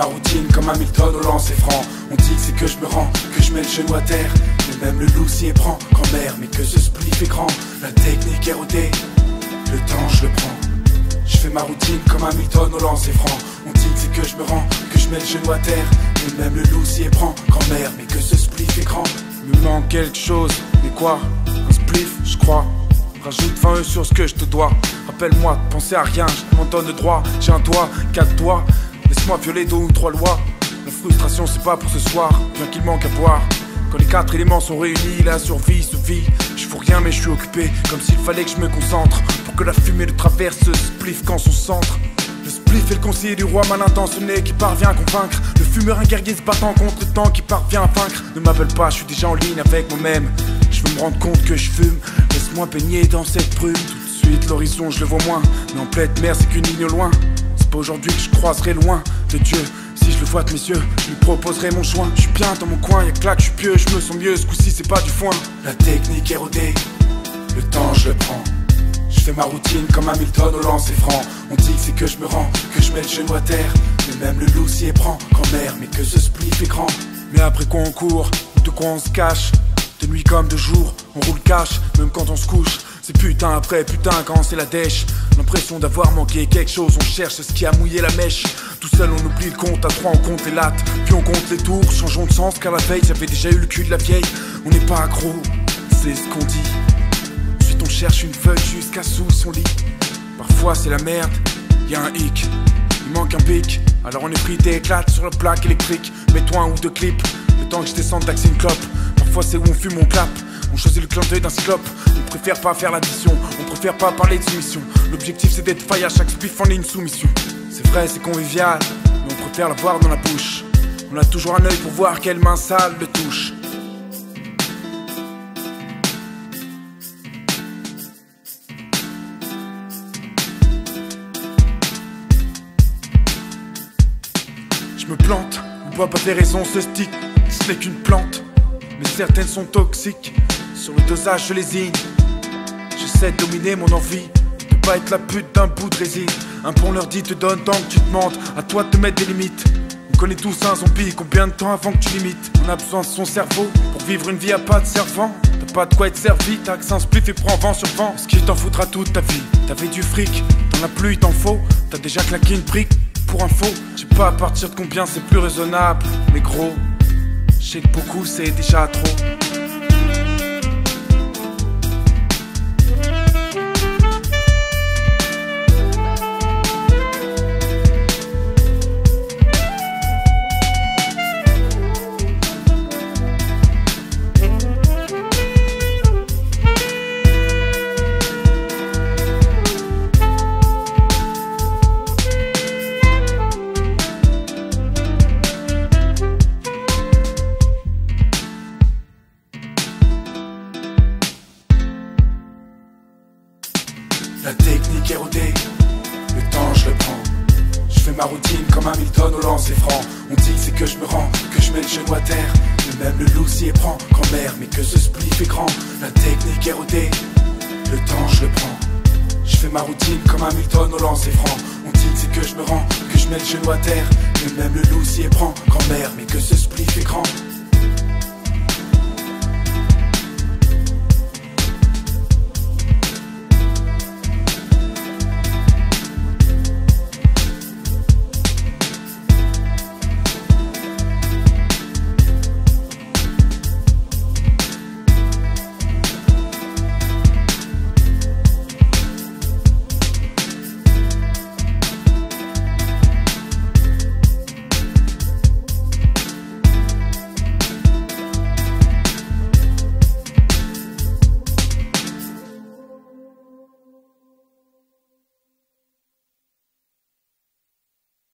ma routine comme Hamilton au lancer franc. On dit que c'est que je me rends, que je mets le genou à terre. Mais même le loup s'y est prend, grand-mère, mais que ce spliff est grand. La technique est rodée, le temps je le prends. Je fais ma routine comme Hamilton au lancer franc. On dit que c'est que je me rends, que je mets le genou à terre. Mais même le loup s'y est prend, grand-mère, mais que ce spliff est grand. Il me manque quelque chose, mais quoi? Un spliff, je crois. Rajoute 20 € sur ce que je te dois. Rappelle-moi de penser à rien, je m'en donne de droit. J'ai un doigt, 4 doigts. Laisse-moi violer 2 ou 3 lois. La frustration c'est pas pour ce soir, bien qu'il manque à boire. Quand les 4 éléments sont réunis, la survie se vit. Je fous rien mais je suis occupé, comme s'il fallait que je me concentre. Pour que la fumée le traverse ce spliff qu'en son centre. Le spliff est le conseiller du roi mal intentionné qui parvient à convaincre. Le fumeur un guerrier se battant contre le temps qui parvient à vaincre. Ne m'appelle pas, je suis déjà en ligne avec moi-même. Je veux me rendre compte que je fume, laisse-moi baigner dans cette brume. Tout de suite l'horizon je le vois moins, mais en pleine mer c'est qu'une ligne au loin. C'est pas aujourd'hui que je croiserai loin de Dieu. Si je le vois de mes yeux, je lui proposerai mon joint. Je suis bien dans mon coin, y'a que là que je suis pieux. Je me sens mieux, ce coup-ci c'est pas du foin. La technique est rodée, le temps je le prends. Je fais ma routine comme Hamilton au lancer franc. On dit que c'est que je me rends, que je mets le genou à terre. Mais même le loup s'y est prend, grand-mère, mais que ce spliff est grand. Mais après quoi on court, de quoi on se cache. De nuit comme de jour, on roule cash, même quand on se couche. C'est putain après putain quand c'est la dèche. L'impression d'avoir manqué quelque chose, on cherche ce qui a mouillé la mèche. Tout seul on oublie le compte, à 3 on compte les lattes. Puis on compte les tours, changeons de sens car la veille j'avais déjà eu le cul de la vieille. On n'est pas accro, c'est ce qu'on dit. Ensuite on cherche une feuille jusqu'à sous son lit. Parfois c'est la merde, y'a un hic, il manque un pic. Alors on est pris d'éclate sur la plaque électrique. Mets-toi un ou 2 clips, le temps que je descende d'axer une clope. Parfois c'est où on fume, on clappe. On choisit le clin d'œil d'un cyclope. On préfère pas faire l'addition, on préfère pas parler de soumission. L'objectif c'est d'être faille à chaque spliff en ligne soumission. C'est vrai, c'est convivial, mais on préfère l'avoir dans la bouche. On a toujours un œil pour voir quelle main sale le touche. Je me plante, on voit pas des raisons, ce stick, ce n'est qu'une plante. Mais certaines sont toxiques, sur le dosage je lésine. J'essaie de dominer mon envie, de pas être la pute d'un bout de résine. Un pont leur dit te donne tant que tu te mentes, à toi de te mettre des limites. On connaît tous un zombie, combien de temps avant que tu limites. On a besoin de son cerveau, pour vivre une vie à pas de servant. T'as pas de quoi être servi, t'as que un spliff et prends vent sur vent. Ce qui t'en foutra toute ta vie, t'avais du fric, t'en as plus il t'en faut. T'as déjà claqué une brique, pour info. Je sais pas à partir de combien c'est plus raisonnable, mais gros, je sais que beaucoup c'est déjà trop. La technique est rodée, le temps je le prends. Je fais ma routine comme Hamilton au lancer franc. On dit que c'est que je me rends, que je mets le genou à terre. Mais même le loup s'y est prend, grand-mère, mais que ce spliff est grand. La technique est rodée, le temps je le prends. Je fais ma routine comme Hamilton au lancer franc. On dit que c'est que je me rends, que je mets le genou à terre. Mais même le loup s'y est prend, grand-mère, mais